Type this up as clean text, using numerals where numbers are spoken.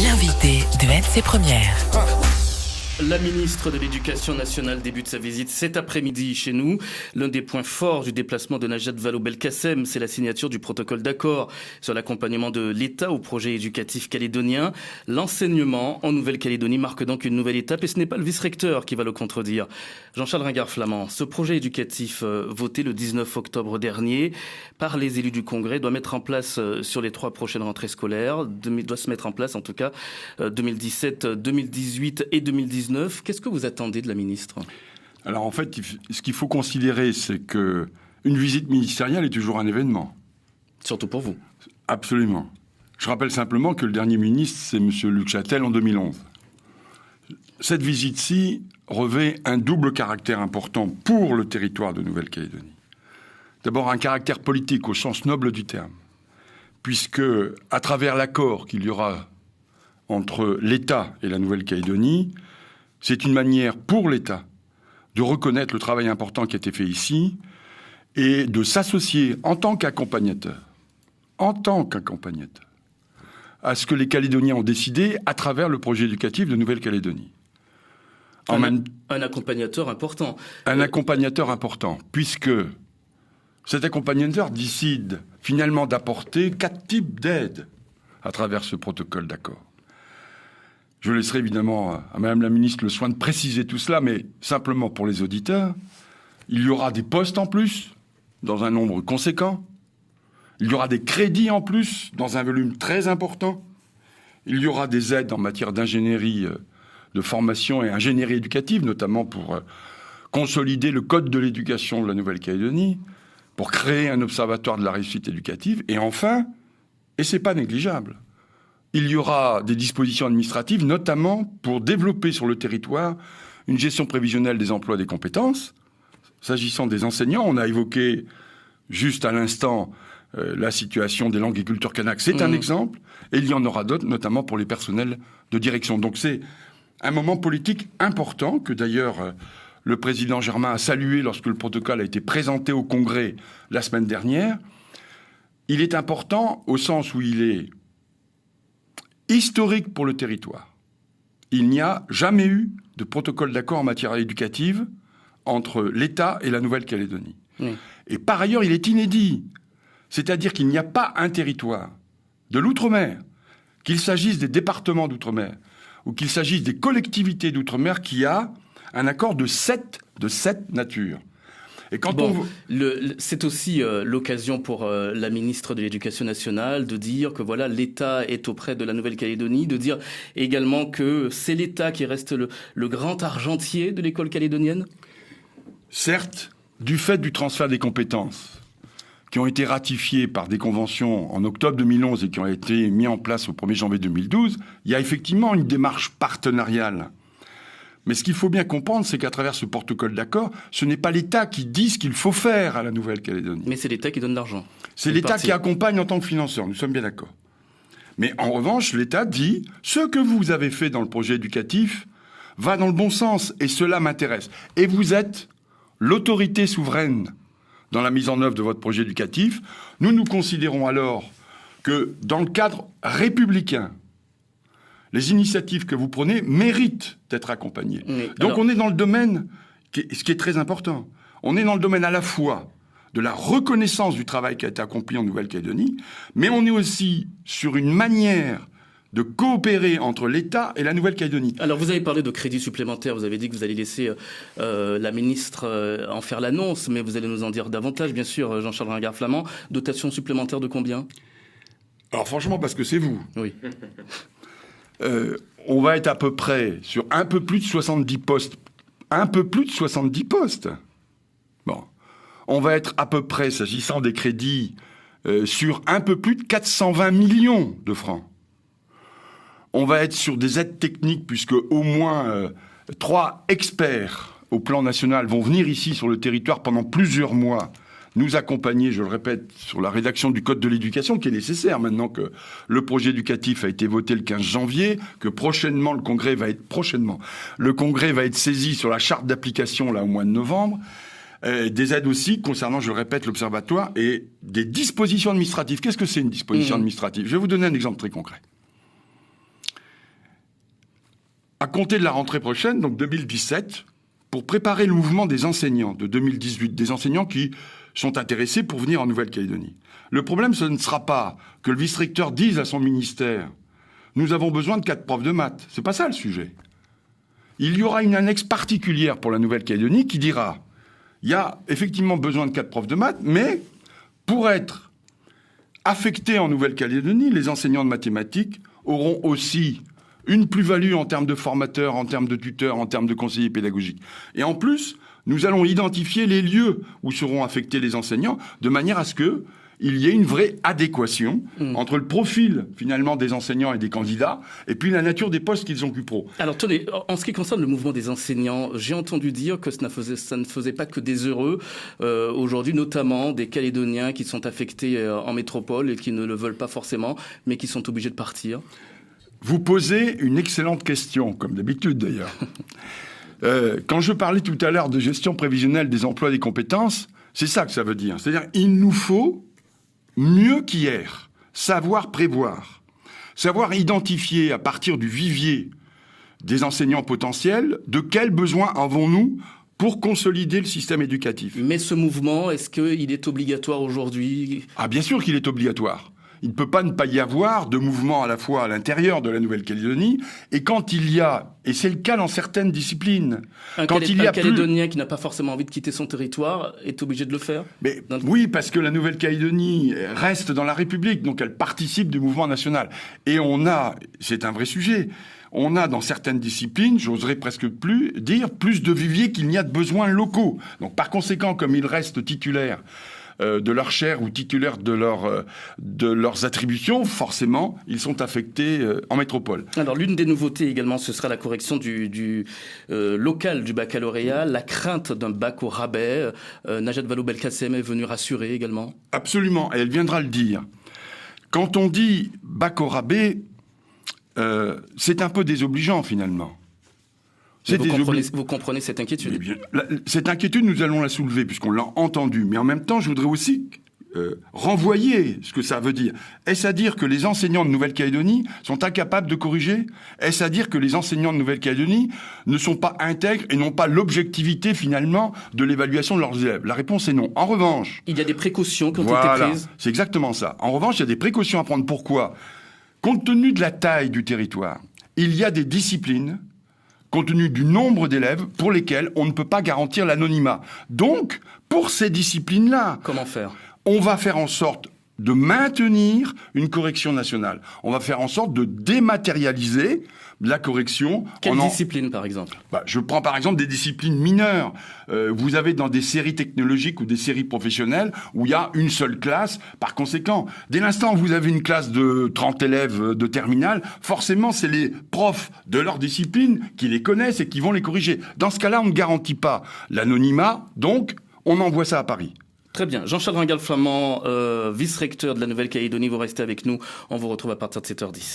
L'invité de RMC Première. La ministre de l'Éducation nationale débute sa visite cet après-midi chez nous. L'un des points forts du déplacement de Najat Vallaud-Belkacem, c'est la signature du protocole d'accord sur l'accompagnement de l'État au projet éducatif calédonien. L'enseignement en Nouvelle-Calédonie marque donc une nouvelle étape et ce n'est pas le vice-recteur qui va le contredire. Jean-Charles Ringard-Flamand, ce projet éducatif voté le 19 octobre dernier par les élus du Congrès doit mettre en place sur les 3 prochaines rentrées scolaires, doit se mettre en place en tout cas 2017, 2018 et 2019. Qu'est-ce que vous attendez de la ministre ? Alors en fait, ce qu'il faut considérer, c'est qu'une visite ministérielle est toujours un événement. Surtout pour vous. Absolument. Je rappelle simplement que le dernier ministre, c'est M. Luc Châtel en 2011. Cette visite-ci revêt un double caractère important pour le territoire de Nouvelle-Calédonie. D'abord, un caractère politique au sens noble du terme, puisque à travers l'accord qu'il y aura entre l'État et la Nouvelle-Calédonie, c'est une manière pour l'État de reconnaître le travail important qui a été fait ici et de s'associer en tant qu'accompagnateur, à ce que les Calédoniens ont décidé à travers le projet éducatif de Nouvelle-Calédonie. Un accompagnateur important. Un accompagnateur important, puisque cet accompagnateur décide finalement d'apporter 4 types d'aides à travers ce protocole d'accord. Je laisserai évidemment à Madame la Ministre le soin de préciser tout cela, mais simplement pour les auditeurs, il y aura des postes en plus, dans un nombre conséquent. Il y aura des crédits en plus, dans un volume très important. Il y aura des aides en matière d'ingénierie de formation et ingénierie éducative, notamment pour consolider le code de l'éducation de la Nouvelle-Calédonie, pour créer un observatoire de la réussite éducative. Et enfin, et c'est pas négligeable, il y aura des dispositions administratives, notamment pour développer sur le territoire une gestion prévisionnelle des emplois et des compétences. S'agissant des enseignants, on a évoqué juste à l'instant la situation des langues et cultures kanak. C'est un exemple, et il y en aura d'autres, notamment pour les personnels de direction. Donc c'est un moment politique important que d'ailleurs le président Germain a salué lorsque le protocole a été présenté au Congrès la semaine dernière. Il est important au sens où il est historique pour le territoire. Il n'y a jamais eu de protocole d'accord en matière éducative entre l'État et la Nouvelle-Calédonie. Et par ailleurs, il est inédit. C'est-à-dire qu'il n'y a pas un territoire de l'outre-mer, qu'il s'agisse des départements d'outre-mer ou qu'il s'agisse des collectivités d'outre-mer, qui a un accord de cette nature. Et quand c'est aussi l'occasion pour la ministre de l'Éducation nationale de dire que voilà, l'État est auprès de la Nouvelle-Calédonie, de dire également que c'est l'État qui reste le grand argentier de l'école calédonienne. Certes, du fait du transfert des compétences qui ont été ratifiées par des conventions en octobre 2011 et qui ont été mises en place au 1er janvier 2012, il y a effectivement une démarche partenariale. Mais ce qu'il faut bien comprendre, c'est qu'à travers ce protocole d'accord, ce n'est pas l'État qui dit ce qu'il faut faire à la Nouvelle-Calédonie. Mais c'est l'État qui donne l'argent. C'est l'État qui accompagne en tant que financeur, nous sommes bien d'accord. Mais en revanche, l'État dit « ce que vous avez fait dans le projet éducatif va dans le bon sens et cela m'intéresse. Et vous êtes l'autorité souveraine dans la mise en œuvre de votre projet éducatif. Nous nous considérons alors que dans le cadre républicain, les initiatives que vous prenez méritent d'être accompagnées. Donc on est dans le domaine, ce qui est très important, on est dans le domaine à la fois de la reconnaissance du travail qui a été accompli en Nouvelle-Calédonie, mais on est aussi sur une manière de coopérer entre l'État et la Nouvelle-Calédonie. Alors vous avez parlé de crédits supplémentaires, vous avez dit que vous allez laisser la ministre en faire l'annonce, mais vous allez nous en dire davantage, bien sûr, Jean-Charles Ringard-Flamand. Dotation supplémentaire de combien ? Alors franchement, parce que c'est vous. Oui. On va être à peu près sur un peu plus de 70 postes. Un peu plus de 70 postes. Bon. On va être à peu près, s'agissant des crédits, sur un peu plus de 420 millions de francs. On va être sur des aides techniques, puisque au moins 3 experts au plan national vont venir ici sur le territoire pendant plusieurs mois, nous accompagner, je le répète, sur la rédaction du Code de l'éducation, qui est nécessaire maintenant que le projet éducatif a été voté le 15 janvier, que prochainement, le Congrès va être saisi sur la charte d'application là au mois de novembre. Des aides aussi concernant, je le répète, l'Observatoire et des dispositions administratives. Qu'est-ce que c'est une disposition administrative ? Je vais vous donner un exemple très concret. à compter de la rentrée prochaine, donc 2017, pour préparer le mouvement des enseignants de 2018, des enseignants qui sont intéressés pour venir en Nouvelle-Calédonie. Le problème, ce ne sera pas que le vice-recteur dise à son ministère « Nous avons besoin de 4 profs de maths ». C'est pas ça le sujet. Il y aura une annexe particulière pour la Nouvelle-Calédonie qui dira « Il y a effectivement besoin de 4 profs de maths, mais pour être affectés en Nouvelle-Calédonie, les enseignants de mathématiques auront aussi une plus-value en termes de formateurs, en termes de tuteurs, en termes de conseillers pédagogiques. Et en plus, nous allons identifier les lieux où seront affectés les enseignants de manière à ce qu'il y ait une vraie adéquation entre le profil, finalement, des enseignants et des candidats, et puis la nature des postes qu'ils occuperont. Alors, tenez, en ce qui concerne le mouvement des enseignants, j'ai entendu dire que ça ne faisait pas que des heureux, aujourd'hui, notamment des Calédoniens qui sont affectés en métropole et qui ne le veulent pas forcément, mais qui sont obligés de partir. Vous posez une excellente question, comme d'habitude d'ailleurs. Quand je parlais tout à l'heure de gestion prévisionnelle des emplois et des compétences, c'est ça que ça veut dire. C'est-à-dire il nous faut, mieux qu'hier, savoir prévoir, savoir identifier à partir du vivier des enseignants potentiels de quels besoins avons-nous pour consolider le système éducatif. Mais ce mouvement, est-ce qu'il est obligatoire aujourd'hui ? Ah, bien sûr qu'il est obligatoire. Il ne peut pas ne pas y avoir de mouvement à la fois à l'intérieur de la Nouvelle-Calédonie et quand il y a, et c'est le cas dans certaines disciplines, un Calédonien qui n'a pas forcément envie de quitter son territoire est obligé de le faire. Mais oui, parce que la Nouvelle-Calédonie reste dans la République, donc elle participe du mouvement national. Et on a, c'est un vrai sujet, on a dans certaines disciplines, j'oserais presque plus dire, plus de viviers qu'il n'y a de besoins locaux. Donc par conséquent, comme ils restent titulaires de leur chaire ou titulaires de leurs attributions, forcément, ils sont affectés en métropole. Alors, l'une des nouveautés également, ce sera la correction du local du baccalauréat, la crainte d'un bac au rabais. Najat Vallaud-Belkacem est venue rassurer également. Absolument, et elle viendra le dire. Quand on dit bac au rabais, c'est un peu désobligeant finalement. Vous comprenez cette inquiétude. Cette inquiétude, nous allons la soulever puisqu'on l'a entendue. Mais en même temps, je voudrais aussi renvoyer ce que ça veut dire. Est-ce à dire que les enseignants de Nouvelle-Calédonie sont incapables de corriger ? Est-ce à dire que les enseignants de Nouvelle-Calédonie ne sont pas intègres et n'ont pas l'objectivité finalement de l'évaluation de leurs élèves ? La réponse est non. En revanche... Il y a des précautions qui ont été prises. C'est exactement ça. En revanche, il y a des précautions à prendre. Pourquoi ? Compte tenu de la taille du territoire, il y a des disciplines compte tenu du nombre d'élèves pour lesquels on ne peut pas garantir l'anonymat. Donc, pour ces disciplines-là... Comment faire ? On va faire en sorte de maintenir une correction nationale. On va faire en sorte de dématérialiser la correction. Quelle discipline, par exemple ? Je prends par exemple des disciplines mineures. Vous avez dans des séries technologiques ou des séries professionnelles où il y a une seule classe. Par conséquent, dès l'instant où vous avez une classe de 30 élèves de terminale, forcément, c'est les profs de leur discipline qui les connaissent et qui vont les corriger. Dans ce cas-là, on ne garantit pas l'anonymat, donc on envoie ça à Paris. Très bien. Jean-Charles Ringal-Flamand, vice-recteur de la Nouvelle-Calédonie, vous restez avec nous. On vous retrouve à partir de 7h10.